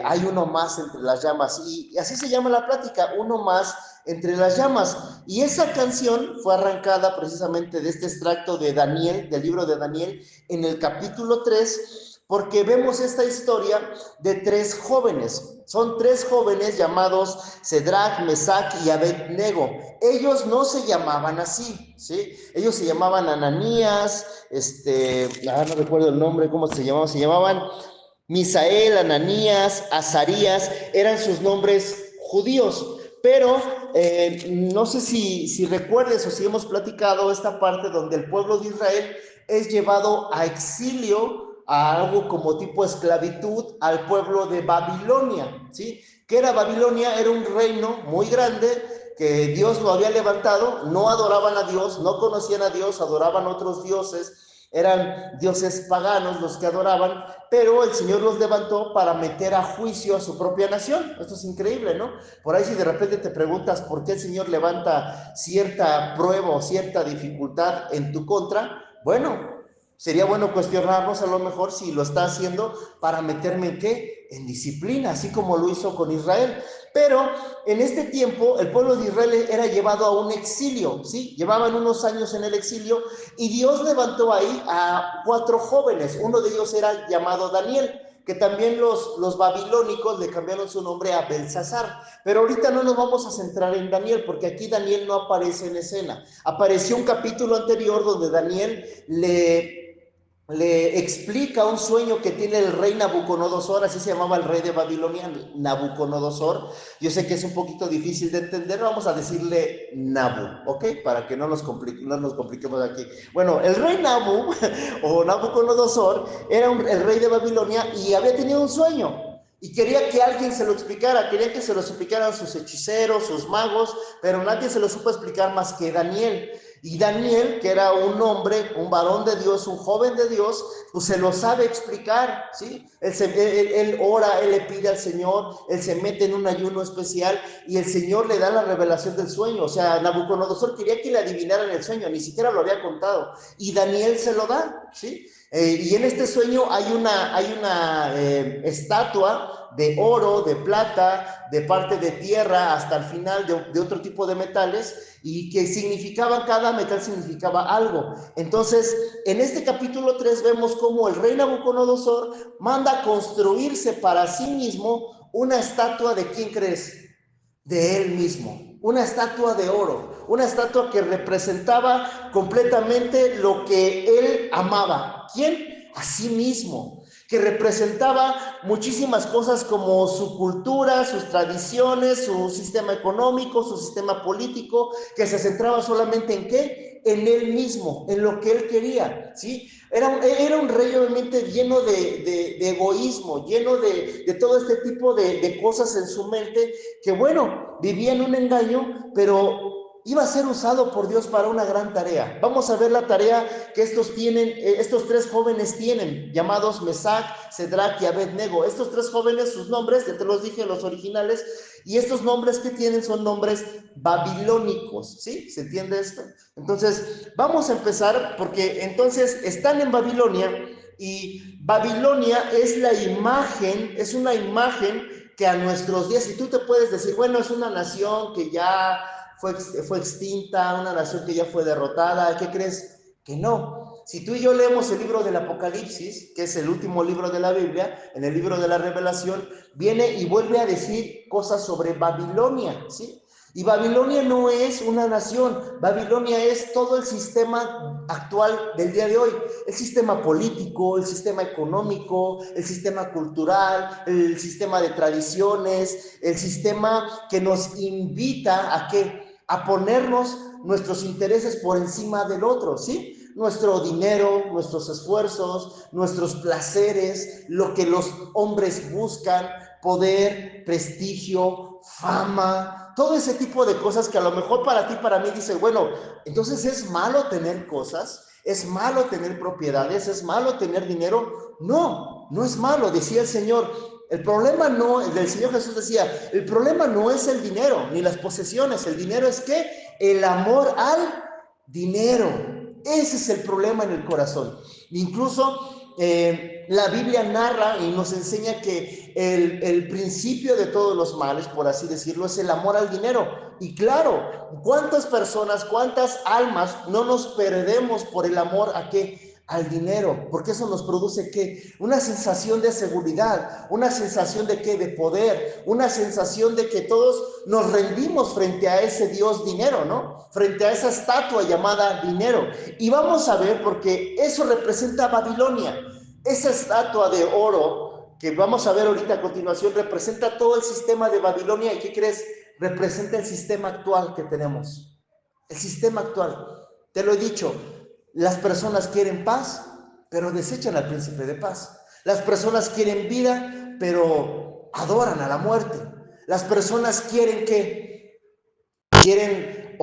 hay uno más entre las llamas, y así se llama la plática, uno más entre las llamas. Y esa canción fue arrancada precisamente de este extracto de Daniel, del libro de Daniel, en el capítulo 3, porque vemos esta historia de tres jóvenes. Son tres jóvenes llamados Cedrac, Mesac y Abednego. Ellos no se llamaban así, ¿sí? Ellos se llamaban Ananías, no recuerdo el nombre, ¿cómo se llamaban Misael, Ananías, Azarías, eran sus nombres judíos, pero no sé si recuerdes o si hemos platicado esta parte donde el pueblo de Israel es llevado a exilio, a algo como tipo esclavitud, al pueblo de Babilonia, ¿sí? ¿Qué era Babilonia? Era un reino muy grande que Dios lo había levantado, no adoraban a Dios, no conocían a Dios, adoraban otros dioses, eran dioses paganos los que adoraban, pero el Señor los levantó para meter a juicio a su propia nación. Esto es increíble, ¿no? Por ahí si de repente te preguntas por qué el Señor levanta cierta prueba o cierta dificultad en tu contra, bueno, sería bueno cuestionarnos a lo mejor si lo está haciendo para meterme en qué, en disciplina, así como lo hizo con Israel. Pero en este tiempo el pueblo de Israel era llevado a un exilio, ¿sí? Llevaban unos años en el exilio y Dios levantó ahí a 4 jóvenes. Uno de ellos era llamado Daniel, que también los babilónicos le cambiaron su nombre a Belsasar. Pero ahorita no nos vamos a centrar en Daniel, porque aquí Daniel no aparece en escena. Apareció un capítulo anterior donde Daniel le explica un sueño que tiene el rey Nabucodonosor, así se llamaba el rey de Babilonia, Nabucodonosor. Yo sé que es un poquito difícil de entender, vamos a decirle Nabu, ¿ok? Para que no nos compliquemos aquí. Bueno, el rey Nabu, o Nabucodonosor, era el rey de Babilonia y había tenido un sueño. Y quería que alguien se lo explicara, quería que se lo explicaran sus hechiceros, sus magos, pero nadie se lo supo explicar más que Daniel. Y Daniel, que era un hombre, un varón de Dios, un joven de Dios, pues se lo sabe explicar, ¿sí? Él ora, él le pide al Señor, él se mete en un ayuno especial y el Señor le da la revelación del sueño. O sea, Nabucodonosor quería que le adivinaran el sueño, ni siquiera lo había contado. Y Daniel se lo da, ¿sí? Y en este sueño hay una estatua de oro, de plata, de parte de tierra hasta el final de otro tipo de metales, y que significaba, cada metal significaba algo. Entonces, en este capítulo 3 vemos cómo el rey Nabucodonosor manda construirse para sí mismo una estatua de ¿quién crees? De él mismo, una estatua de oro, una estatua que representaba completamente lo que él amaba. ¿Quién? A sí mismo, que representaba muchísimas cosas como su cultura, sus tradiciones, su sistema económico, su sistema político, que se centraba solamente en ¿qué? En él mismo, en lo que él quería, ¿sí? Era un rey obviamente lleno de egoísmo, lleno de todo este tipo de cosas en su mente, que bueno, vivía en un engaño, pero iba a ser usado por Dios para una gran tarea. Vamos a ver la tarea que estos tres jóvenes tienen, llamados Mesac, Cedrac y Abednego. Estos tres jóvenes, sus nombres, ya te los dije, los originales, y estos nombres que tienen son nombres babilónicos, ¿sí? ¿Se entiende esto? Entonces, vamos a empezar porque entonces están en Babilonia y Babilonia es es una imagen que a nuestros días, y tú te puedes decir, bueno, es una nación que ya fue extinta, una nación que ya fue derrotada, ¿qué crees? Que no. Si tú y yo leemos el libro del Apocalipsis, que es el último libro de la Biblia, en el libro de la Revelación, viene y vuelve a decir cosas sobre Babilonia, ¿sí? Y Babilonia no es una nación, Babilonia es todo el sistema actual del día de hoy, el sistema político, el sistema económico, el sistema cultural, el sistema de tradiciones, el sistema que nos invita a ¿qué? A ponernos nuestros intereses por encima del otro, ¿sí? Nuestro dinero, nuestros esfuerzos, nuestros placeres, lo que los hombres buscan, poder, prestigio, fama, todo ese tipo de cosas que a lo mejor para ti, para mí, dices, bueno, entonces es malo tener cosas, es malo tener propiedades, es malo tener dinero. No, no es malo, decía el Señor. El problema no, el Señor Jesús decía, el problema no es el dinero, ni las posesiones, el dinero es ¿qué? El amor al dinero. Ese es el problema en el corazón. Incluso la Biblia narra y nos enseña que el principio de todos los males, por así decirlo, es el amor al dinero. Y claro, ¿cuántas personas, cuántas almas no nos perdemos por el amor a qué? Al dinero, porque eso nos produce ¿qué? Una sensación de seguridad, una sensación de ¿qué? De poder, una sensación de que todos nos rendimos frente a ese Dios dinero, ¿no? Frente a esa estatua llamada dinero. Y vamos a ver, porque eso representa a Babilonia. Esa estatua de oro que vamos a ver ahorita a continuación representa todo el sistema de Babilonia. ¿Y qué crees? Representa el sistema actual que tenemos. El sistema actual. Te lo he dicho, las personas quieren paz, pero desechan al príncipe de paz. Las personas quieren vida, pero adoran a la muerte. Las personas quieren que quieren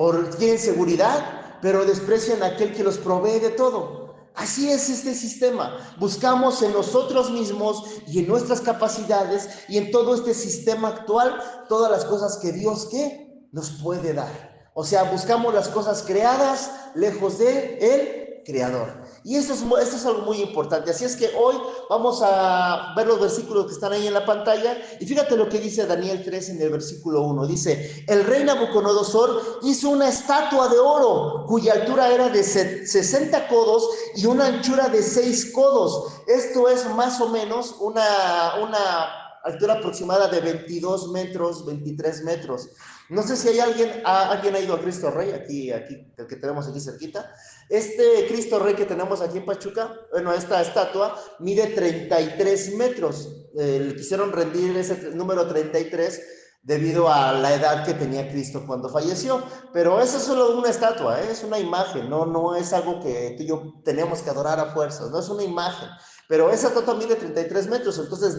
seguridad, pero desprecian a aquel que los provee de todo. Así es este sistema. Buscamos en nosotros mismos y en nuestras capacidades y en todo este sistema actual todas las cosas que Dios ¿qué? Nos puede dar. O sea, buscamos las cosas creadas lejos de Él creador. Y esto es algo muy importante. Así es que hoy vamos a ver los versículos que están ahí en la pantalla. Y fíjate lo que dice Daniel 3 en el versículo 1. Dice, el rey Nabucodonosor hizo una estatua de oro cuya altura era de 60 codos y una anchura de 6 codos. Esto es más o menos una altura aproximada de 22 metros, 23 metros. No sé si hay alguien ha ido a Cristo Rey, aquí, el que tenemos aquí cerquita. Este Cristo Rey que tenemos aquí en Pachuca, bueno, esta estatua mide 33 metros. Le quisieron rendir ese número 33 debido a la edad que tenía Cristo cuando falleció. Pero eso es solo una estatua, es una imagen, no es algo que tú y yo tenemos que adorar a fuerzas, no es una imagen. Pero esa estatua mide 33 metros, entonces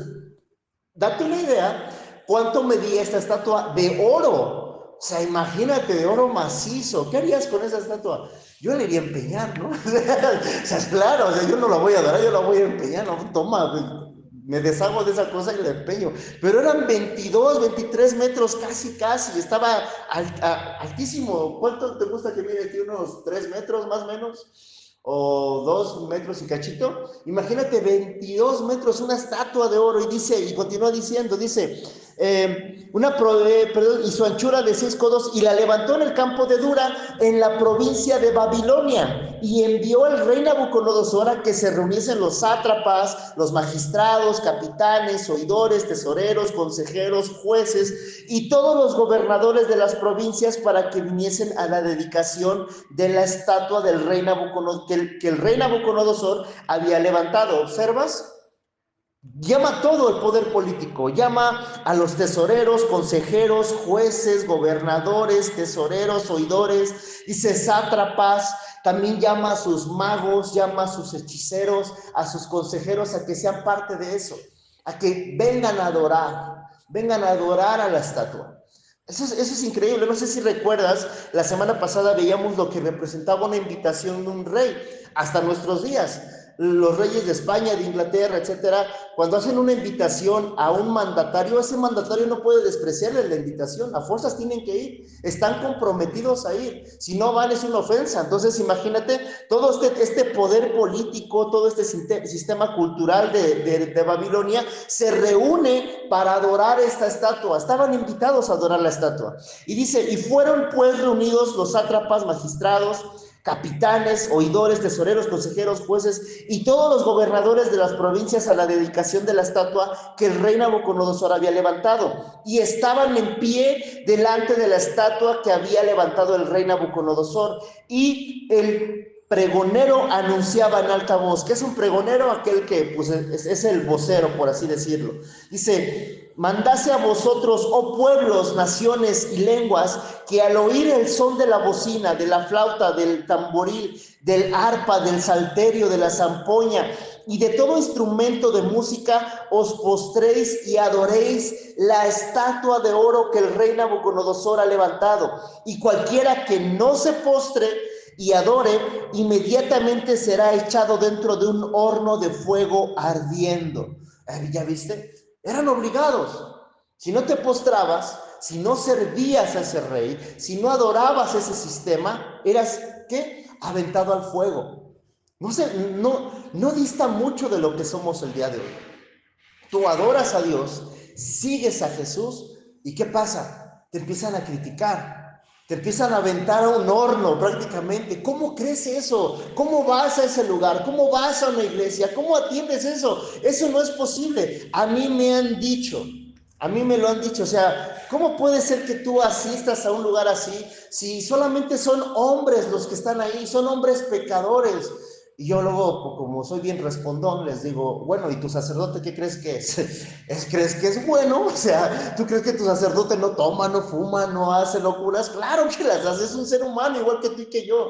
date una idea cuánto medía esta estatua de oro. O sea, imagínate, de oro macizo. ¿Qué harías con esa estatua? Yo la iría a empeñar, ¿no? O sea, es claro, o sea, yo no la voy a adorar, yo la voy a empeñar, no, toma, me deshago de esa cosa y la empeño. Pero eran 22, 23 metros, casi, estaba altísimo. ¿Cuánto te gusta que mide aquí? ¿Unos 3 metros más o menos? O 2 metros y cachito. Imagínate 22 metros, una estatua de oro. Y dice, y continúa diciendo, dice, y su anchura de 6 codos, y la levantó en el campo de Dura, en la provincia de Babilonia, y envió el rey Nabucodonosor a que se reuniesen los sátrapas, los magistrados, capitanes, oidores, tesoreros, consejeros, jueces y todos los gobernadores de las provincias para que viniesen a la dedicación de la estatua del rey Nabucodonosor, que el rey Nabucodonosor había levantado. ¿Observas? Llama todo el poder político, llama a los tesoreros, consejeros, jueces, gobernadores, tesoreros, oidores, dice sátrapas, también llama a sus magos, llama a sus hechiceros, a sus consejeros a que sean parte de eso, a que vengan a adorar a la estatua. Eso es increíble. No sé si recuerdas, la semana pasada veíamos lo que representaba una invitación de un rey hasta nuestros días. Los reyes de España, de Inglaterra, etcétera, cuando hacen una invitación a un mandatario, ese mandatario no puede despreciarle la invitación, a fuerzas tienen que ir, están comprometidos a ir, si no van es una ofensa. Entonces imagínate, todo este poder político, todo este sistema cultural de Babilonia se reúne para adorar esta estatua, estaban invitados a adorar la estatua. Y dice, y fueron pues reunidos los sátrapas, magistrados, capitanes, oidores, tesoreros, consejeros, jueces y todos los gobernadores de las provincias a la dedicación de la estatua que el rey Nabucodonosor había levantado, y estaban en pie delante de la estatua que había levantado el rey Nabucodonosor, y el pregonero anunciaba en alta voz. ¿Qué es un pregonero? Aquel que pues, es el vocero, por así decirlo. Dice, mandase a vosotros, oh pueblos, naciones y lenguas, que al oír el son de la bocina, de la flauta, del tamboril, del arpa, del salterio, de la zampoña y de todo instrumento de música, os postréis y adoréis la estatua de oro que el rey Nabucodonosor ha levantado. Y cualquiera que no se postre y adore, inmediatamente será echado dentro de un horno de fuego ardiendo. ¿Ya viste? Eran obligados. Si no te postrabas, si no servías a ese rey, si no adorabas ese sistema, eras, ¿qué? Aventado al fuego. No sé, no dista mucho de lo que somos el día de hoy. Tú adoras a Dios, sigues a Jesús, ¿y qué pasa? Te empiezan a criticar, te empiezan a aventar a un horno prácticamente. ¿Cómo crees eso? ¿Cómo vas a ese lugar? ¿Cómo vas a una iglesia? ¿Cómo atiendes eso? Eso no es posible. A mí me han dicho, a mí me lo han dicho, o sea, ¿cómo puede ser que tú asistas a un lugar así si solamente son hombres los que están ahí, son hombres pecadores? Y yo luego, como soy bien respondón, les digo, bueno, ¿y tu sacerdote qué crees que es? ¿Crees que es bueno? O sea, ¿tú crees que tu sacerdote no toma, no fuma, no hace locuras? Claro que las hace, es un ser humano igual que tú y que yo.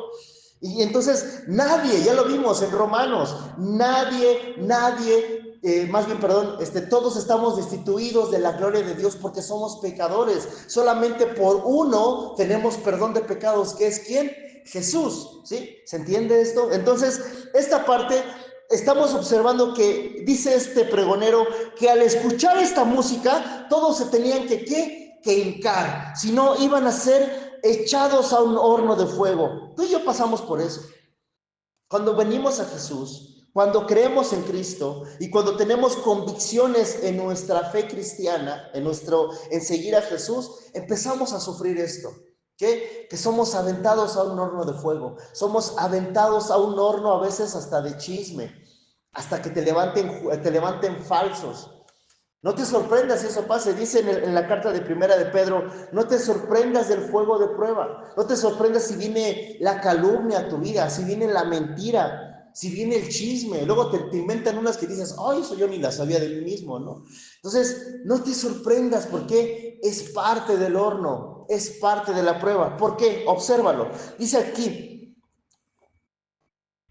Y entonces nadie, ya lo vimos en Romanos, más bien, perdón, todos estamos destituidos de la gloria de Dios porque somos pecadores. Solamente por uno tenemos perdón de pecados, que es ¿quién? Jesús, ¿sí? ¿Se entiende esto? Entonces, esta parte estamos observando que dice este pregonero que al escuchar esta música, todos se tenían que hincar, si no iban a ser echados a un horno de fuego. Tú y yo pasamos por eso. Cuando venimos a Jesús, cuando creemos en Cristo y cuando tenemos convicciones en nuestra fe cristiana, en seguir a Jesús, empezamos a sufrir esto. ¿Qué? Que somos aventados a un horno de fuego, somos aventados a un horno a veces hasta de chisme, hasta que te levanten falsos. No te sorprendas si eso pase, dice en la carta de primera de Pedro, no te sorprendas del fuego de prueba, no te sorprendas si viene la calumnia a tu vida, si viene la mentira, si viene el chisme, luego te inventan unas que dices, ay, eso yo ni la sabía de mí mismo, ¿no? Entonces, no te sorprendas porque es parte del horno, es parte de la prueba. ¿Por qué? Obsérvalo. Dice aquí,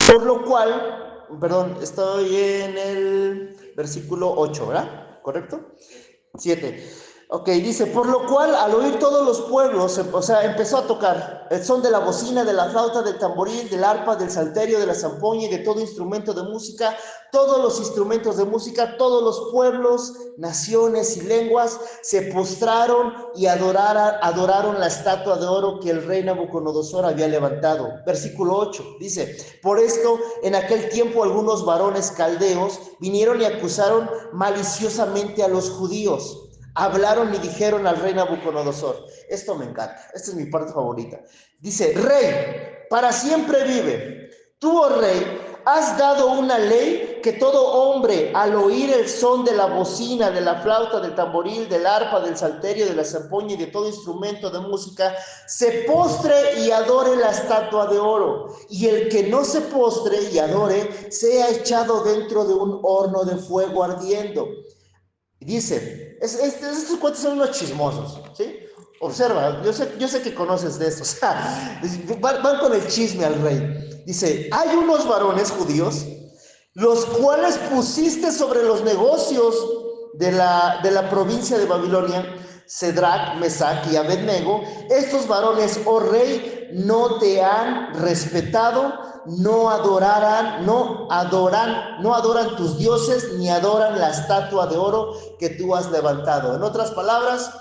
por lo cual, perdón, estoy en el versículo 8, ¿verdad? ¿Correcto? 7. Ok, dice, por lo cual al oír todos los pueblos, o sea, empezó a tocar el son de la bocina, de la flauta, del tamboril, del arpa, del salterio, de la zampoña y de todo instrumento de música, todos los instrumentos de música, todos los pueblos, naciones y lenguas se postraron y adoraron la estatua de oro que el rey Nabucodonosor había levantado. Versículo 8 dice, por esto en aquel tiempo algunos varones caldeos vinieron y acusaron maliciosamente a los judíos. Hablaron y dijeron al rey Nabucodonosor, esto me encanta, esta es mi parte favorita. Dice, rey, para siempre vive. Tú, oh rey, has dado una ley que todo hombre al oír el son de la bocina, de la flauta, del tamboril, del arpa, del salterio, de la zampoña y de todo instrumento de música, se postre y adore la estatua de oro. Y el que no se postre y adore, sea echado dentro de un horno de fuego ardiendo. Dice, estos cuentos son unos chismosos, ¿sí? Observa, yo sé que conoces de esto, o sea, van con el chisme al rey. Dice, hay unos varones judíos, los cuales pusiste sobre los negocios de la provincia de Babilonia, Cedrac, Mesac y Abednego. Estos varones, oh rey, no te han respetado, no adoran tus dioses, ni adoran la estatua de oro que tú has levantado. En otras palabras,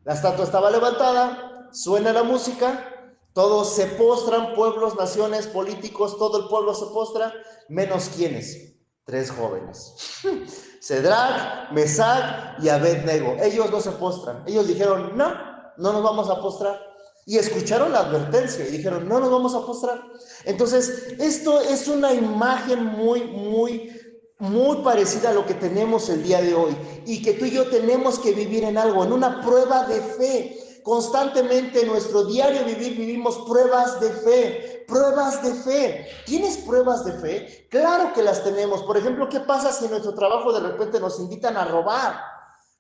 la estatua estaba levantada, suena la música, todos se postran, pueblos, naciones, políticos, todo el pueblo se postra, menos quienes, 3 jóvenes. Cedrac, Mesac y Abednego. Ellos no se postran. Ellos dijeron, no nos vamos a postrar. Y escucharon la advertencia y dijeron, no nos vamos a postrar. Entonces, esto es una imagen muy parecida a lo que tenemos el día de hoy. Y que tú y yo tenemos que vivir en algo, en una prueba de fe. Constantemente en nuestro diario vivir vivimos pruebas de fe, pruebas de fe. ¿Tienes pruebas de fe? Claro que las tenemos. Por ejemplo, ¿qué pasa si en nuestro trabajo de repente nos invitan a robar?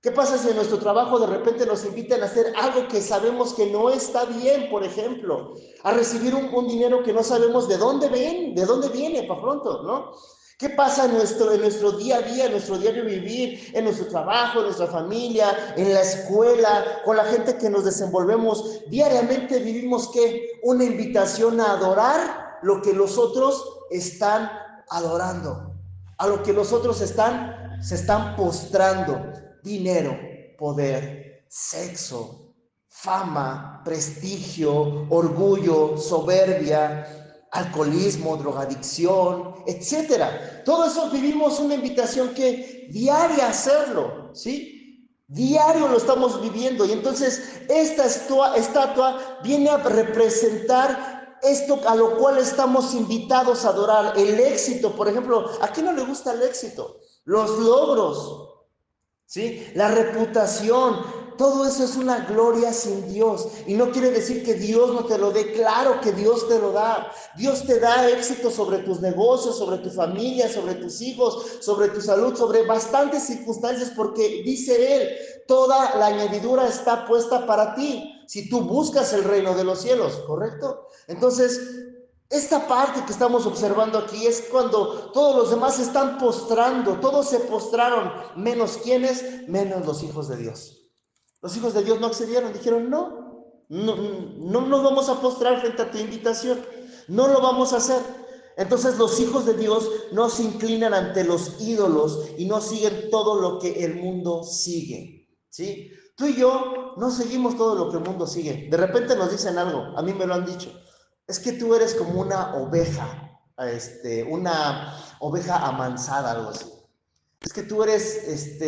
¿Qué pasa si en nuestro trabajo de repente nos invitan a hacer algo que sabemos que no está bien, por ejemplo? A recibir un dinero que no sabemos de dónde viene para pronto, ¿no? ¿Qué pasa en nuestro día a día, en nuestro diario vivir, en nuestro trabajo, en nuestra familia, en la escuela, con la gente que nos desenvolvemos? Diariamente vivimos ¿qué? Una invitación a adorar lo que los otros están adorando, a lo que los otros se están postrando. Dinero, poder, sexo, fama, prestigio, orgullo, soberbia, alcoholismo, drogadicción, etcétera. Todo eso vivimos una invitación que diaria hacerlo, ¿sí? Diario lo estamos viviendo y entonces esta estatua viene a representar esto a lo cual estamos invitados a adorar, el éxito. Por ejemplo, ¿a quién no le gusta el éxito? Los logros, ¿sí? La reputación, todo eso es una gloria sin Dios. Y no quiere decir que Dios no te lo dé. Claro que Dios te lo da. Dios te da éxito sobre tus negocios, sobre tu familia, sobre tus hijos, sobre tu salud, sobre bastantes circunstancias, porque dice Él, toda la añadidura está puesta para ti, si tú buscas el reino de los cielos, ¿correcto? Entonces, esta parte que estamos observando aquí es cuando todos los demás se están postrando, todos se postraron, menos quienes, menos los hijos de Dios. Los hijos de Dios no accedieron, dijeron no nos vamos a postrar frente a tu invitación, no lo vamos a hacer. Entonces los hijos de Dios no se inclinan ante los ídolos y no siguen todo lo que el mundo sigue, ¿sí? Tú y yo no seguimos todo lo que el mundo sigue. De repente nos dicen algo, a mí me lo han dicho. Es que tú eres como una oveja amansada, algo así. Es que tú eres,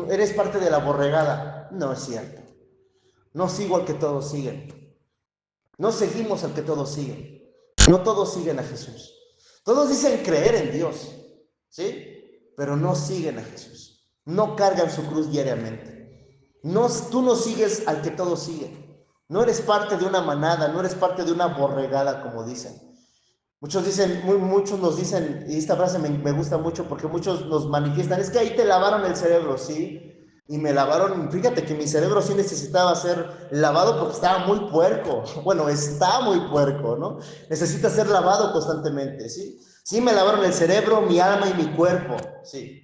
eres parte de la borregada. No es cierto. No sigo al que todos siguen. No seguimos al que todos siguen. No todos siguen a Jesús. Todos dicen creer en Dios, ¿sí? Pero no siguen a Jesús. No cargan su cruz diariamente. Tú no sigues al que todos siguen. No eres parte de una manada, no eres parte de una borregada, como dicen. Muchos nos dicen, y esta frase me gusta mucho porque muchos nos manifiestan, es que ahí te lavaron el cerebro, ¿sí? Y me lavaron, fíjate que mi cerebro sí necesitaba ser lavado porque estaba muy puerco. Bueno, está muy puerco, ¿no? Necesita ser lavado constantemente, ¿sí? Sí, me lavaron el cerebro, mi alma y mi cuerpo, sí.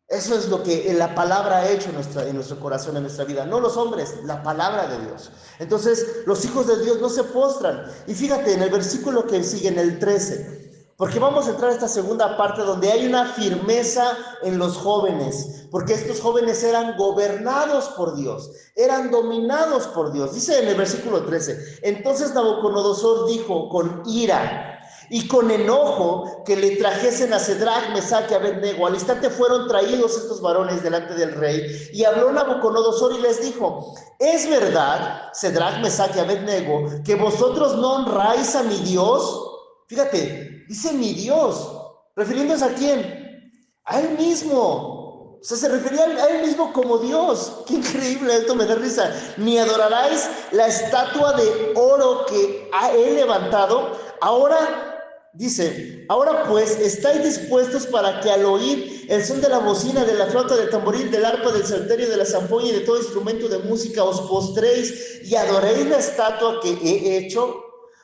Eso es lo que la palabra ha hecho en nuestro corazón, en nuestra vida. No los hombres, la palabra de Dios. Entonces, los hijos de Dios no se postran. Y fíjate en el versículo que sigue, en el 13. Porque vamos a entrar a esta segunda parte donde hay una firmeza en los jóvenes. Porque estos jóvenes eran gobernados por Dios. Eran dominados por Dios. Dice en el versículo 13. Entonces Nabucodonosor dijo con ira y con enojo que le trajesen a Cedrac, Mesac y Abednego. Al instante fueron traídos estos varones delante del rey, y habló Nabucodonosor y les dijo: ¿es verdad, Cedrac, Mesac y Abednego, que vosotros no honráis a mi Dios? Fíjate, dice mi Dios, refiriéndose ¿a quién? A él mismo. O sea, se refería a él mismo como Dios. Qué increíble, esto me da risa. Ni adoraráis la estatua de oro que he levantado. Ahora dice: ahora pues, ¿estáis dispuestos para que al oír el son de la bocina, de la flauta, del tamboril, del arpa, del salterio, de la zampoña y de todo instrumento de música os postréis y adoréis la estatua que he hecho?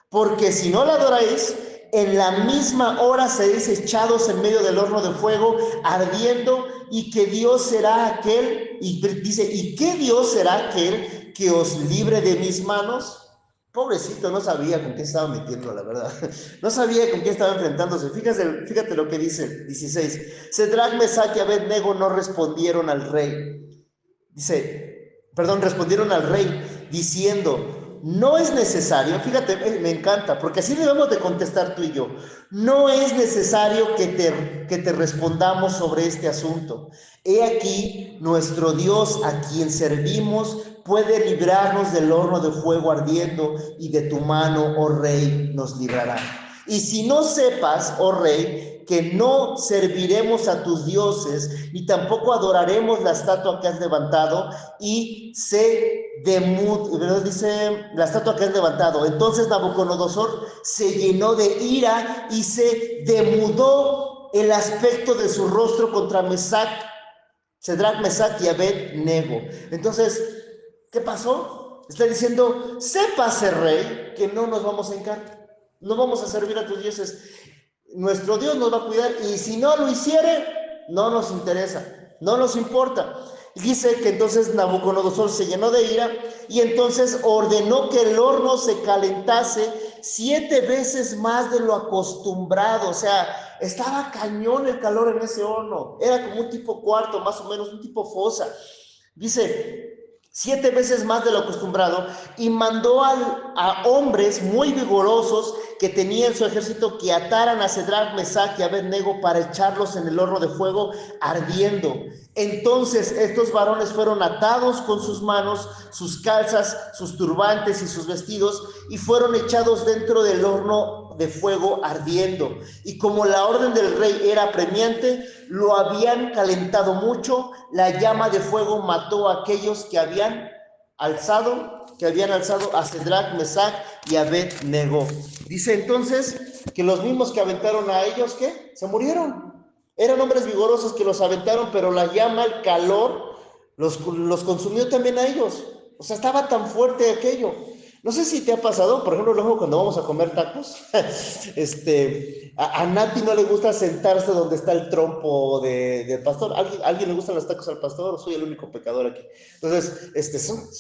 Porque si no la adoráis, en la misma hora seréis echados en medio del horno de fuego ardiendo, y que Dios será aquel, y dice, ¿y qué Dios será aquel que os libre de mis manos? Pobrecito, no sabía con qué estaba metiendo, la verdad. No sabía con qué estaba enfrentándose. Fíjate lo que dice, 16. Cedrac, Mesac y Abednego no respondieron al rey. Respondieron al rey diciendo: no es necesario, fíjate, me encanta, porque así debemos de contestar tú y yo. No es necesario que te respondamos sobre este asunto. He aquí, nuestro Dios, a quien servimos, puede librarnos del horno de fuego ardiendo, y de tu mano, oh rey, nos librará. Y si no sepas, oh rey, que no serviremos a tus dioses, ni tampoco adoraremos la estatua que has levantado, y dice la estatua que has levantado. Entonces Nabucodonosor se llenó de ira y se demudó el aspecto de su rostro contra Cedrac, Mesac y Abednego. Entonces, ¿qué pasó? Está diciendo: sépase, rey, que no nos vamos a hincar, no vamos a servir a tus dioses. Nuestro Dios nos va a cuidar, y si no lo hiciere, no nos interesa, no nos importa. Y dice que entonces Nabucodonosor se llenó de ira, y entonces ordenó que el horno se calentase 7 veces más de lo acostumbrado. O sea, estaba cañón el calor en ese horno. Era como un tipo cuarto, más o menos, un tipo fosa. Dice: 7 veces más de lo acostumbrado, y mandó a hombres muy vigorosos que tenía en su ejército que ataran a Cedrac, Mesac y Abednego para echarlos en el horno de fuego ardiendo. Entonces estos varones fueron atados con sus manos, sus calzas, sus turbantes y sus vestidos, y fueron echados dentro del horno de fuego ardiendo. Y como la orden del rey era apremiante, lo habían calentado mucho, la llama de fuego mató a aquellos que habían alzado a Cedrac, Mesac y Abednego. Dice entonces que los mismos que aventaron a ellos, ¿qué? Se murieron. Eran hombres vigorosos que los aventaron, pero la llama, el calor, los consumió también a ellos. O sea, estaba tan fuerte aquello. No sé si te ha pasado, por ejemplo, luego cuando vamos a comer tacos, a Nati no le gusta sentarse donde está el trompo del pastor. ¿Alguien le gustan los tacos al pastor? Soy el único pecador aquí. Entonces,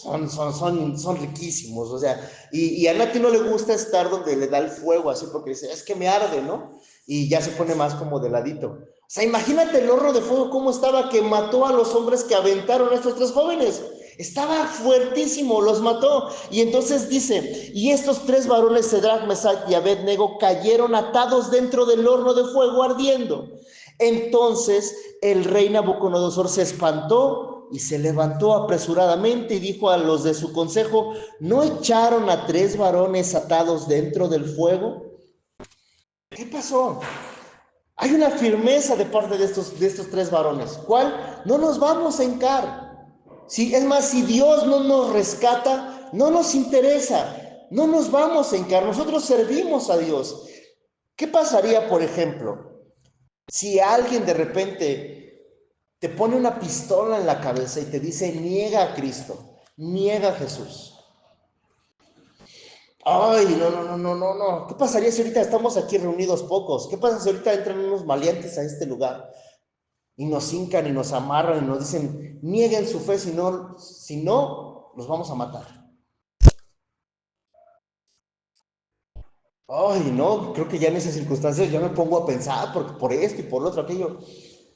son riquísimos, o sea, y a Nati no le gusta estar donde le da el fuego, así, porque dice, es que me arde, ¿no? Y ya se pone más como de ladito. O sea, imagínate el horno de fuego cómo estaba, que mató a los hombres que aventaron a estos 3 jóvenes. Estaba fuertísimo, los mató. Y entonces dice, y estos 3 varones, Cedrac, Mesac y Abednego, cayeron atados dentro del horno de fuego ardiendo. Entonces el rey Nabucodonosor se espantó y se levantó apresuradamente y dijo a los de su consejo, ¿no echaron a 3 varones atados dentro del fuego? ¿Qué pasó? Hay una firmeza de parte de estos 3 varones. ¿Cuál? No nos vamos a hincar. Sí, es más, si Dios no nos rescata, no nos interesa, no nos vamos a hincar, nosotros servimos a Dios. ¿Qué pasaría, por ejemplo, si alguien de repente te pone una pistola en la cabeza y te dice, niega a Cristo, niega a Jesús? Ay, no. ¿Qué pasaría si ahorita estamos aquí reunidos pocos? ¿Qué pasa si ahorita entran unos maleantes a este lugar y nos hincan y nos amarran y nos dicen, nieguen su fe, si no, los vamos a matar? Ay, no, creo que ya en esas circunstancias yo me pongo a pensar por esto y por lo otro, aquello.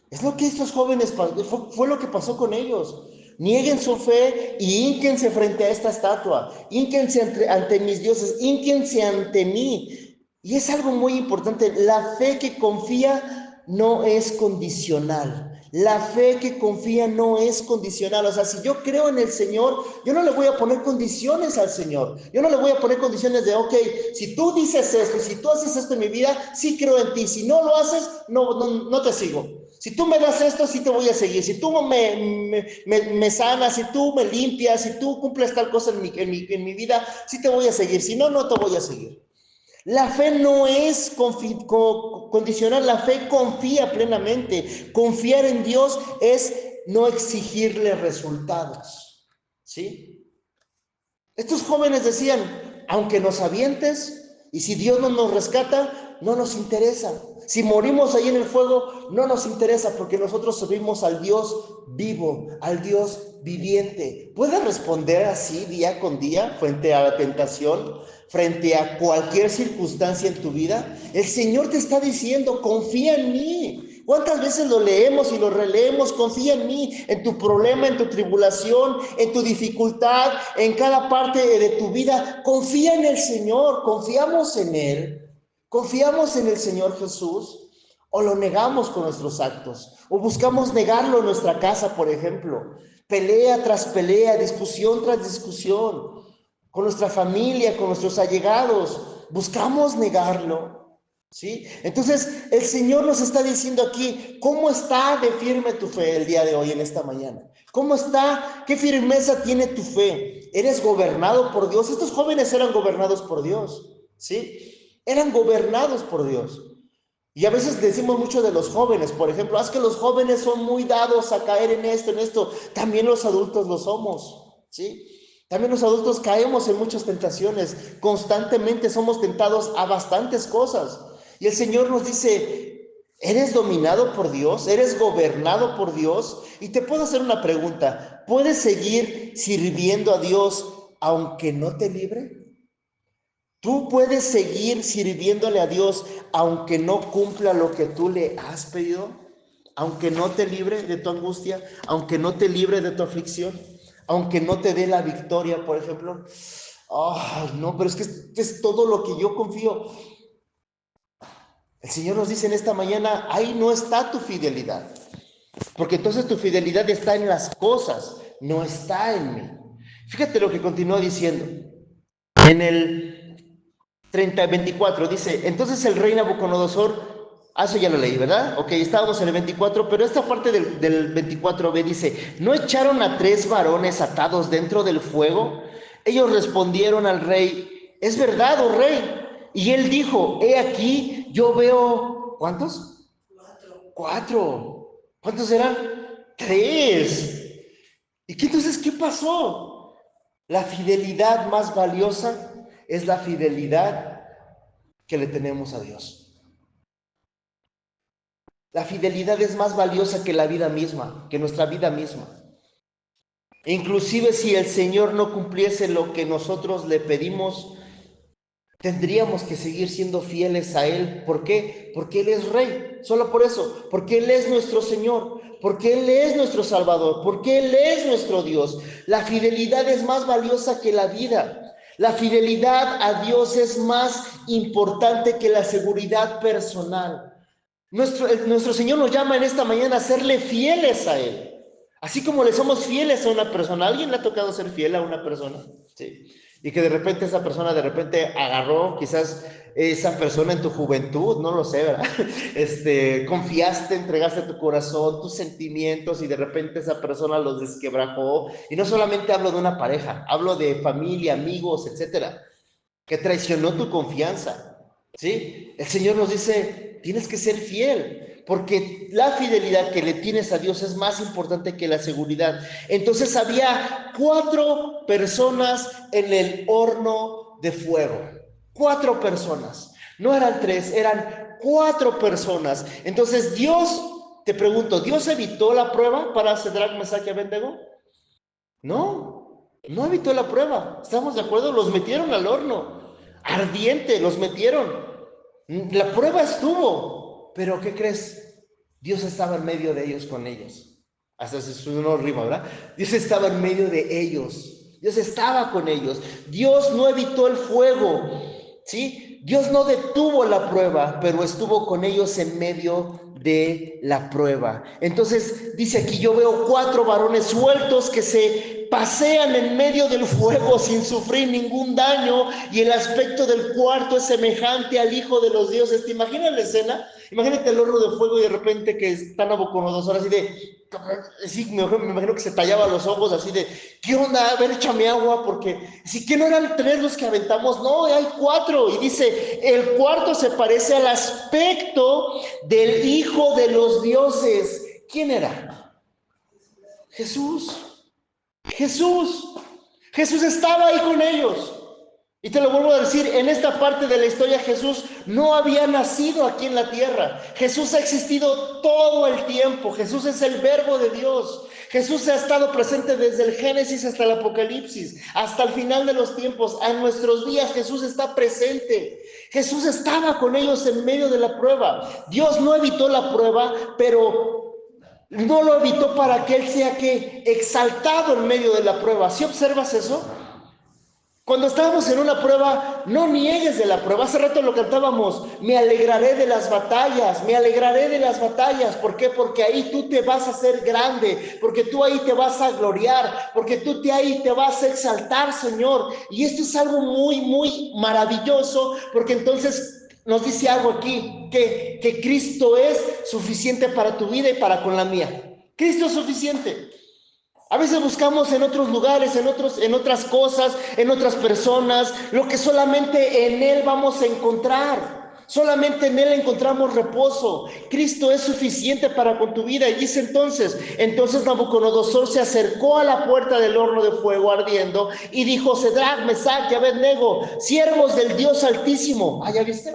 Es lo que estos jóvenes, fue lo que pasó con ellos. Nieguen su fe y hínquense frente a esta estatua. Hínquense ante mis dioses, hínquense ante mí. Y es algo muy importante, la fe que confía no es condicional. La fe que confía no es condicional. O sea, si yo creo en el Señor, yo no le voy a poner condiciones al Señor. Yo no le voy a poner condiciones de, ok, si tú dices esto, si tú haces esto en mi vida, sí creo en ti. Si no lo haces, no te sigo. Si tú me das esto, sí te voy a seguir. Si tú me sanas, si tú me limpias, si tú cumples tal cosa en mi vida, sí te voy a seguir. Si no, no te voy a seguir. La fe no es condicional, la fe confía plenamente. Confiar en Dios es no exigirle resultados. ¿Sí? Estos jóvenes decían, aunque nos avientes y si Dios no nos rescata, no nos interesa. Si morimos ahí en el fuego, no nos interesa porque nosotros servimos al Dios vivo, al Dios viviente. ¿Puedes responder así día con día frente a la tentación, frente a cualquier circunstancia en tu vida? El Señor te está diciendo, confía en mí. ¿Cuántas veces lo leemos y lo releemos? Confía en mí, en tu problema, en tu tribulación, en tu dificultad, en cada parte de tu vida. Confía en el Señor, confiamos en Él. ¿Confiamos en el Señor Jesús o lo negamos con nuestros actos? ¿O buscamos negarlo en nuestra casa, por ejemplo? Pelea tras pelea, discusión tras discusión, con nuestra familia, con nuestros allegados. ¿Buscamos negarlo? ¿Sí? Entonces, el Señor nos está diciendo aquí, ¿cómo está de firme tu fe el día de hoy, en esta mañana? ¿Cómo está? ¿Qué firmeza tiene tu fe? ¿Eres gobernado por Dios? Estos jóvenes eran gobernados por Dios, ¿sí? Eran gobernados por Dios. Y a veces decimos mucho de los jóvenes, por ejemplo, es que los jóvenes son muy dados a caer en esto. También los adultos lo somos, ¿sí? También los adultos caemos en muchas tentaciones. Constantemente somos tentados a bastantes cosas. Y el Señor nos dice, ¿eres dominado por Dios? ¿Eres gobernado por Dios? Y te puedo hacer una pregunta. ¿Puedes seguir sirviendo a Dios aunque no te libre? Tú puedes seguir sirviéndole a Dios aunque no cumpla lo que tú le has pedido, aunque no te libre de tu angustia, aunque no te libre de tu aflicción. aunque no te dé la victoria, por ejemplo. Ay, no, pero es que es todo lo que yo confío. El Señor nos dice en esta mañana, ahí no está tu fidelidad, porque entonces tu fidelidad está en las cosas, no está en mí. Fíjate lo que continúa diciendo. En el 24 dice, entonces el rey Nabucodonosor, eso ya lo leí, ¿verdad? Ok, estábamos en el 24, pero esta parte del 24b dice, ¿no echaron a 3 varones atados dentro del fuego? Ellos respondieron al rey, es verdad, oh rey. Y él dijo, he aquí, yo veo, ¿cuántos? 4. ¿Cuántos eran? 3. ¿Y entonces qué pasó? La fidelidad más valiosa es la fidelidad que le tenemos a Dios. La fidelidad es más valiosa que la vida misma, que nuestra vida misma. Inclusive si el Señor no cumpliese lo que nosotros le pedimos, tendríamos que seguir siendo fieles a Él. ¿Por qué? Porque Él es Rey. Solo por eso. Porque Él es nuestro Señor. Porque Él es nuestro Salvador. Porque Él es nuestro Dios. La fidelidad es más valiosa que la vida. La fidelidad a Dios es más importante que la seguridad personal. Nuestro Señor nos llama en esta mañana a serle fieles a Él. Así como le somos fieles a una persona. ¿A alguien le ha tocado ser fiel a una persona? Sí. Y que de repente esa persona de repente agarró, quizás esa persona en tu juventud, no lo sé, ¿verdad? Confiaste, entregaste tu corazón, tus sentimientos y de repente esa persona los desquebrajó. Y no solamente hablo de una pareja, hablo de familia, amigos, etcétera, que traicionó tu confianza, ¿sí? El Señor nos dice, tienes que ser fiel, porque la fidelidad que le tienes a Dios es más importante que la seguridad. Entonces había 4 personas en el horno de fuego. 4 personas. No eran 3, eran 4 personas. Entonces Dios, te pregunto, ¿Dios evitó la prueba para Sadrac, Mesach y Abednego? No, no evitó la prueba. ¿Estamos de acuerdo? Los metieron al horno. Ardiente, los metieron. La prueba estuvo. Pero ¿qué crees? Dios estaba en medio de ellos con ellos. Hasta se suena rima, ¿verdad? Dios estaba en medio de ellos. Dios estaba con ellos. Dios no evitó el fuego, ¿sí? Dios no detuvo la prueba, pero estuvo con ellos en medio de la prueba. Entonces dice aquí, yo veo 4 varones sueltos que se pasean en medio del fuego sin sufrir ningún daño, y el aspecto del cuarto es semejante al Hijo de los dioses. ¿Te imaginas la escena? Imagínate el horno de fuego y de repente que está Nabucodonosor así de, sí, me imagino que se tallaba los ojos así de, ¿qué onda? A ver, échame agua, porque si que no eran 3 los que aventamos, no, hay 4. Y dice, el cuarto se parece al aspecto del Hijo de los dioses. ¿Quién era? Jesús. Jesús. Jesús estaba ahí con ellos. Y te lo vuelvo a decir, en esta parte de la historia Jesús no había nacido aquí en la tierra. Jesús ha existido todo el tiempo. Jesús es el verbo de Dios. Jesús ha estado presente desde el Génesis hasta el Apocalipsis, hasta el final de los tiempos. En nuestros días Jesús está presente. Jesús estaba con ellos en medio de la prueba. Dios no evitó la prueba, pero no lo evitó para que Él sea que exaltado en medio de la prueba. ¿Sí observas eso? Cuando estábamos en una prueba, no niegues de la prueba. Hace rato lo cantábamos, me alegraré de las batallas, me alegraré de las batallas. ¿Por qué? Porque ahí tú te vas a hacer grande, porque tú ahí te vas a gloriar, porque tú ahí te vas a exaltar, Señor. Y esto es algo muy, muy maravilloso, porque entonces nos dice algo aquí, que Cristo es suficiente para tu vida y para con la mía. Cristo es suficiente. A veces buscamos en otros lugares, en otras cosas, en otras personas, lo que solamente en Él vamos a encontrar. Solamente en Él encontramos reposo. Cristo es suficiente para con tu vida. Y dice entonces Nabucodonosor se acercó a la puerta del horno de fuego ardiendo y dijo, Sadrac, Mesach y Abednego, siervos del Dios Altísimo. Ah, ¿ya viste?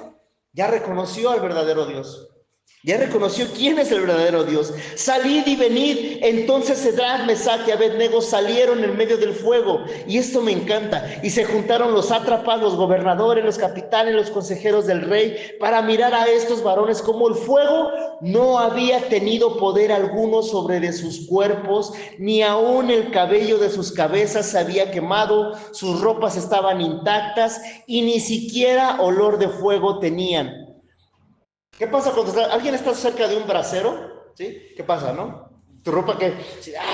Ya reconoció al verdadero Dios. Ya reconoció quién es el verdadero Dios. Salid y venid. Entonces Sadrach, Mesach y Abednego salieron en medio del fuego. Y esto me encanta. Y se juntaron los sátrapas, los gobernadores, los capitanes, los consejeros del rey, para mirar a estos varones como el fuego no había tenido poder alguno sobre de sus cuerpos, ni aún el cabello de sus cabezas se había quemado, sus ropas estaban intactas y ni siquiera olor de fuego tenían. ¿Qué pasa cuando alguien está cerca de un brasero? ¿Sí? ¿Qué pasa, no? Tu ropa que,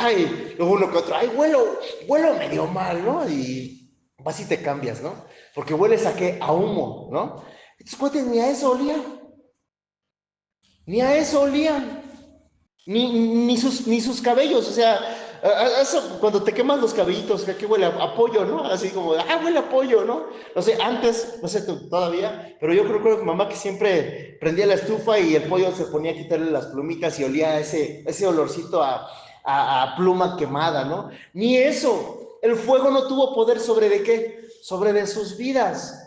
ay, uno que otro, ay, huelo medio mal, ¿no? Y vas y te cambias, ¿no? Porque hueles a qué? A humo, ¿no? Estos cuates ni a eso olían, ni a eso olían, ni sus cabellos, o sea, eso, cuando te quemas los cabellitos, ¿qué huele? A pollo, ¿no? Así como, huele a pollo, ¿no? No sé, antes, no sé todavía, pero yo creo que mamá que siempre prendía la estufa y el pollo se ponía a quitarle las plumitas y olía ese olorcito a pluma quemada, ¿no? Ni eso, el fuego no tuvo poder sobre de qué, sobre de sus vidas.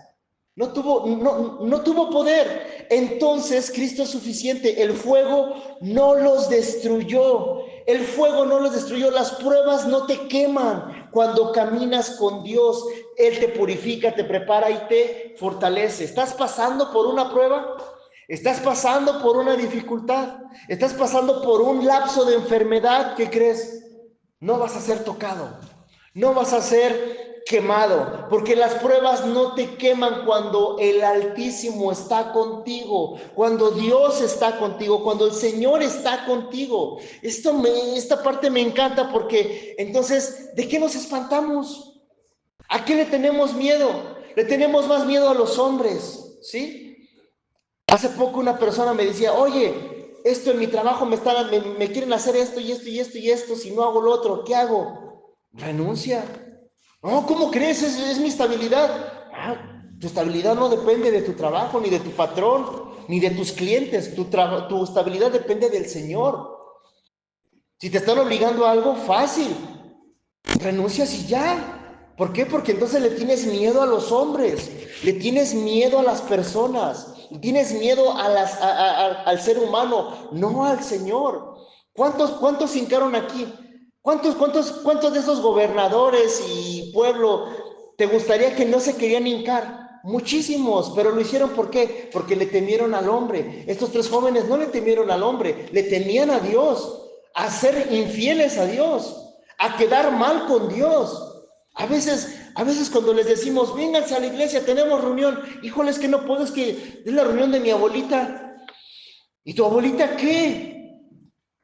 No tuvo poder. Entonces Cristo es suficiente. El fuego no los destruyó. El fuego no los destruyó. Las pruebas no te queman. Cuando caminas con Dios, Él te purifica, te prepara y te fortalece. ¿Estás pasando por una prueba? ¿Estás pasando por una dificultad? ¿Estás pasando por un lapso de enfermedad? ¿Qué crees? No vas a ser tocado. No vas a ser quemado, porque las pruebas no te queman cuando el Altísimo está contigo, cuando Dios está contigo, cuando el Señor está contigo. Esta parte me encanta porque entonces, ¿de qué nos espantamos? ¿A qué le tenemos miedo? Le tenemos más miedo a los hombres, ¿sí? Hace poco una persona me decía, oye, esto en mi trabajo me quieren hacer esto y esto y esto y esto, si no hago lo otro, ¿qué hago? Renuncia. No, ¿cómo crees? Es mi estabilidad. Tu estabilidad no depende de tu trabajo, ni de tu patrón, ni de tus clientes. Tu estabilidad depende del Señor. Si te están obligando a algo, fácil. Renuncias y ya. ¿Por qué? Porque entonces le tienes miedo a los hombres, le tienes miedo a las personas, le tienes miedo al ser humano, no al Señor. ¿Cuántos hincaron aquí? ¿Cuántos de esos gobernadores y pueblo te gustaría que no se querían hincar? Muchísimos, pero lo hicieron ¿por qué? Porque le temieron al hombre. Estos tres jóvenes no le temieron al hombre, le temían a Dios, a ser infieles a Dios, a quedar mal con Dios. A veces cuando les decimos, vénganse a la iglesia, tenemos reunión, híjole, es que no puedo, es que es la reunión de mi abuelita. ¿Y tu abuelita qué?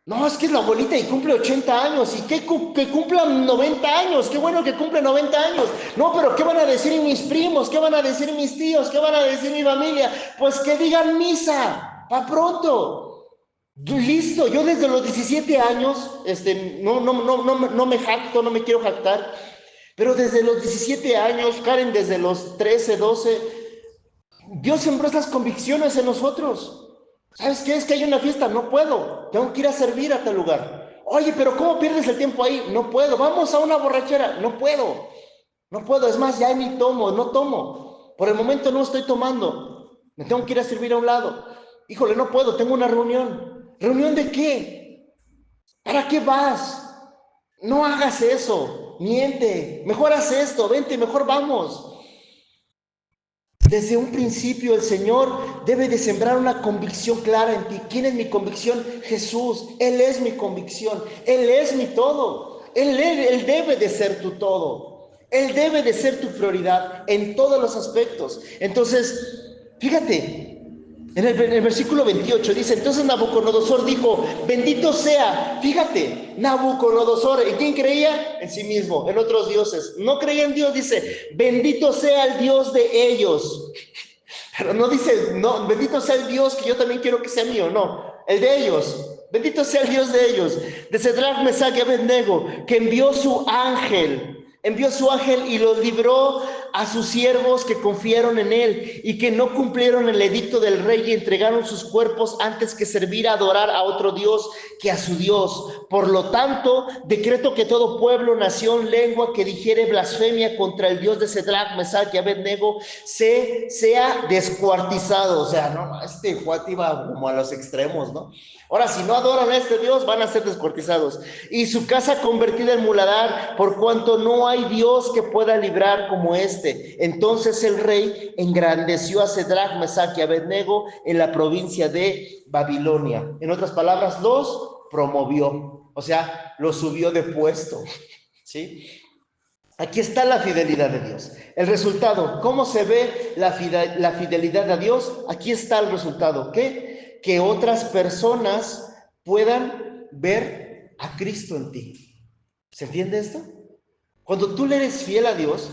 No, es que es la abuelita y cumple 80 años. ¿Y qué que cumplan 90 años? Qué bueno que cumple 90 años. No, pero ¿qué van a decir mis primos? ¿Qué van a decir mis tíos? ¿Qué van a decir mi familia? Pues que digan misa, pa' pronto. Listo, yo desde los 17 años, no me jacto, no me quiero jactar, pero desde los 17 años, Karen, desde los 13, 12, Dios sembró esas convicciones en nosotros. ¿Sabes qué? Es que hay una fiesta, no puedo, tengo que ir a servir a tal lugar. Oye, pero ¿cómo pierdes el tiempo ahí? No puedo, vamos a una borrachera, no puedo, es más, ya ni tomo, no tomo. Por el momento no estoy tomando, me tengo que ir a servir a un lado. Híjole, no puedo, tengo una reunión. ¿Reunión de qué? ¿Para qué vas? No hagas eso, miente, mejor haz esto, vente, mejor vamos. Desde un principio el Señor debe de sembrar una convicción clara en ti. ¿Quién es mi convicción? Jesús. Él es mi convicción. Él es mi todo. Él debe de ser tu todo. Él debe de ser tu prioridad en todos los aspectos. Entonces, fíjate, en el versículo 28 dice, entonces Nabucodonosor dijo, bendito sea, fíjate, Nabucodonosor, ¿en quién creía? En sí mismo, en otros dioses. No creía en Dios, dice, bendito sea el Dios de ellos. Pero no dice, no, bendito sea el Dios que yo también quiero que sea mío, no, el de ellos. Bendito sea el Dios de ellos, de Sadrach, Mesach y Abednego, que envió su ángel Envió su ángel y los libró a sus siervos que confiaron en él y que no cumplieron el edicto del rey y entregaron sus cuerpos antes que servir a adorar a otro Dios que a su Dios. Por lo tanto, decreto que todo pueblo, nación, lengua que dijere blasfemia contra el Dios de Cedrac, Mesach y Abednego sea descuartizado. O sea, no, este cuate iba como a los extremos, ¿no? Ahora, si no adoran a este Dios, van a ser descuartizados. Y su casa convertida en muladar, por cuanto no hay Dios que pueda librar como este. Entonces el rey engrandeció a Cedrac, Mesach y Abednego en la provincia de Babilonia. En otras palabras, los promovió. O sea, los subió de puesto. ¿Sí? Aquí está la fidelidad de Dios. El resultado, ¿cómo se ve la fidelidad a Dios? Aquí está el resultado. ¿Qué? Que otras personas puedan ver a Cristo en ti. ¿Se entiende esto? Cuando tú le eres fiel a Dios,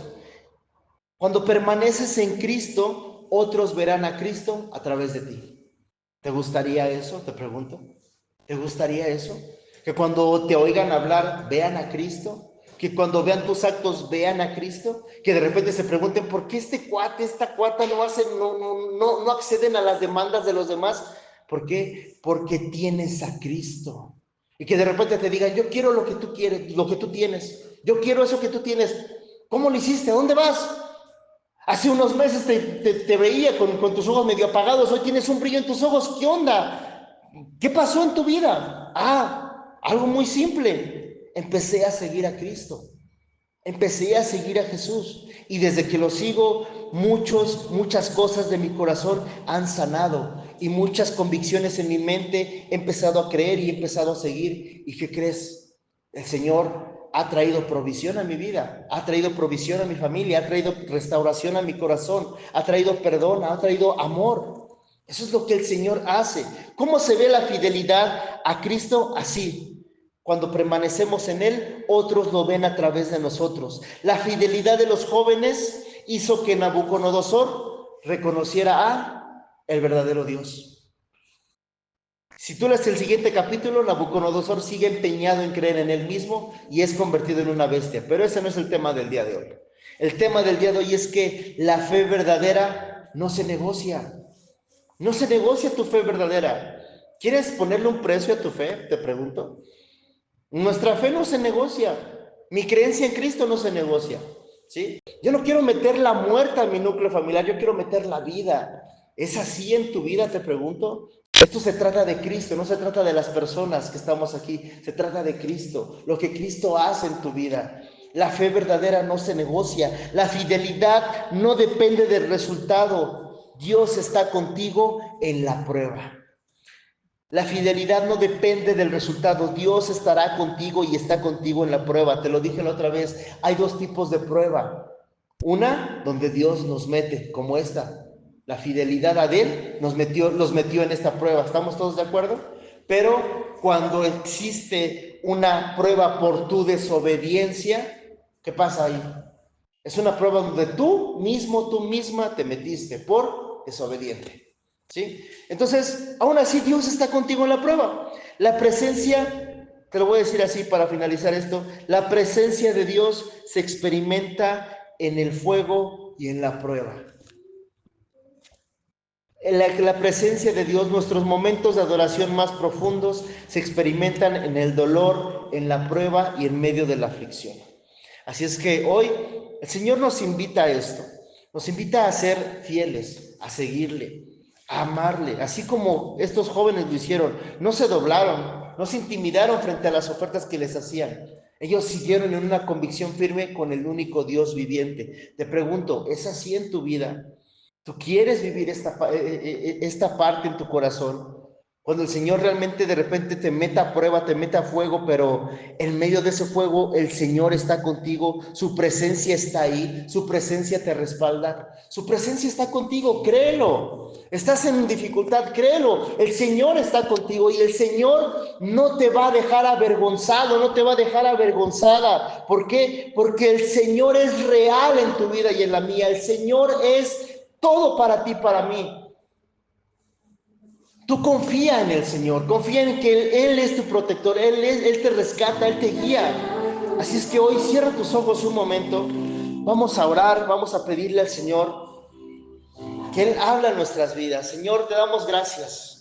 cuando permaneces en Cristo, otros verán a Cristo a través de ti. ¿Te gustaría eso? Te pregunto. ¿Te gustaría eso? Que cuando te oigan hablar, vean a Cristo. Que cuando vean tus actos, vean a Cristo. Que de repente se pregunten, ¿por qué este cuate, esta cuata no acceden a las demandas de los demás? ¿Por qué? Porque tienes a Cristo. Y que de repente te digan, yo quiero lo que tú quieres, lo que tú tienes. Yo quiero eso que tú tienes. ¿Cómo lo hiciste? ¿A dónde vas? Hace unos meses te veía con tus ojos medio apagados. Hoy tienes un brillo en tus ojos. ¿Qué onda? ¿Qué pasó en tu vida? Algo muy simple. Empecé a seguir a Cristo. Empecé a seguir a Jesús. Y desde que lo sigo, muchas cosas de mi corazón han sanado. Y muchas convicciones en mi mente he empezado a creer y he empezado a seguir. ¿Y qué crees? El Señor ha traído provisión a mi vida, ha traído provisión a mi familia, ha traído restauración a mi corazón, ha traído perdón, ha traído amor. Eso es lo que el Señor hace. ¿Cómo se ve la fidelidad a Cristo? Así. Cuando permanecemos en Él, otros lo ven a través de nosotros. La fidelidad de los jóvenes hizo que Nabucodonosor reconociera a el verdadero Dios. Si tú lees el siguiente capítulo, Nabucodonosor sigue empeñado en creer en él mismo y es convertido en una bestia. Pero ese no es el tema del día de hoy. El tema del día de hoy es que la fe verdadera no se negocia. No se negocia tu fe verdadera. ¿Quieres ponerle un precio a tu fe? Te pregunto. Nuestra fe no se negocia. Mi creencia en Cristo no se negocia. ¿Sí? Yo no quiero meter la muerte a mi núcleo familiar, yo quiero meter la vida. ¿Es así en tu vida, te pregunto? Esto se trata de Cristo, no se trata de las personas que estamos aquí, se trata de Cristo, lo que Cristo hace en tu vida. La fe verdadera no se negocia, la fidelidad no depende del resultado. Dios está contigo en la prueba. La fidelidad no depende del resultado. Dios estará contigo y está contigo en la prueba. Te lo dije la otra vez. Hay dos tipos de prueba. Una donde Dios nos mete, como esta. La fidelidad a Él los metió en esta prueba. ¿Estamos todos de acuerdo? Pero cuando existe una prueba por tu desobediencia, ¿qué pasa ahí? Es una prueba donde tú misma te metiste por desobediente. ¿Sí? Entonces, aún así Dios está contigo en la prueba. La presencia, te lo voy a decir así para finalizar esto, la presencia de Dios se experimenta en el fuego y en la prueba. La presencia de Dios, nuestros momentos de adoración más profundos se experimentan en el dolor, en la prueba y en medio de la aflicción. Así es que hoy el Señor nos invita a esto, nos invita a ser fieles, a seguirle, a amarle, así como estos jóvenes lo hicieron. No se doblaron, no se intimidaron frente a las ofertas que les hacían. Ellos siguieron en una convicción firme con el único Dios viviente. Te pregunto, ¿es así en tu vida? ¿Tú quieres vivir esta parte en tu corazón? Cuando el Señor realmente de repente te meta a prueba, te meta a fuego, pero en medio de ese fuego el Señor está contigo, su presencia está ahí, su presencia te respalda, su presencia está contigo, créelo. Estás en dificultad, créelo, el Señor está contigo y el Señor no te va a dejar avergonzado, no te va a dejar avergonzada. ¿Por qué? Porque el Señor es real en tu vida y en la mía, el Señor es todo para ti, para mí. Tú confía en el Señor, confía en que Él es tu protector, Él te rescata, Él te guía. Así es que hoy cierra tus ojos un momento, vamos a orar, vamos a pedirle al Señor que Él habla en nuestras vidas. Señor, te damos gracias.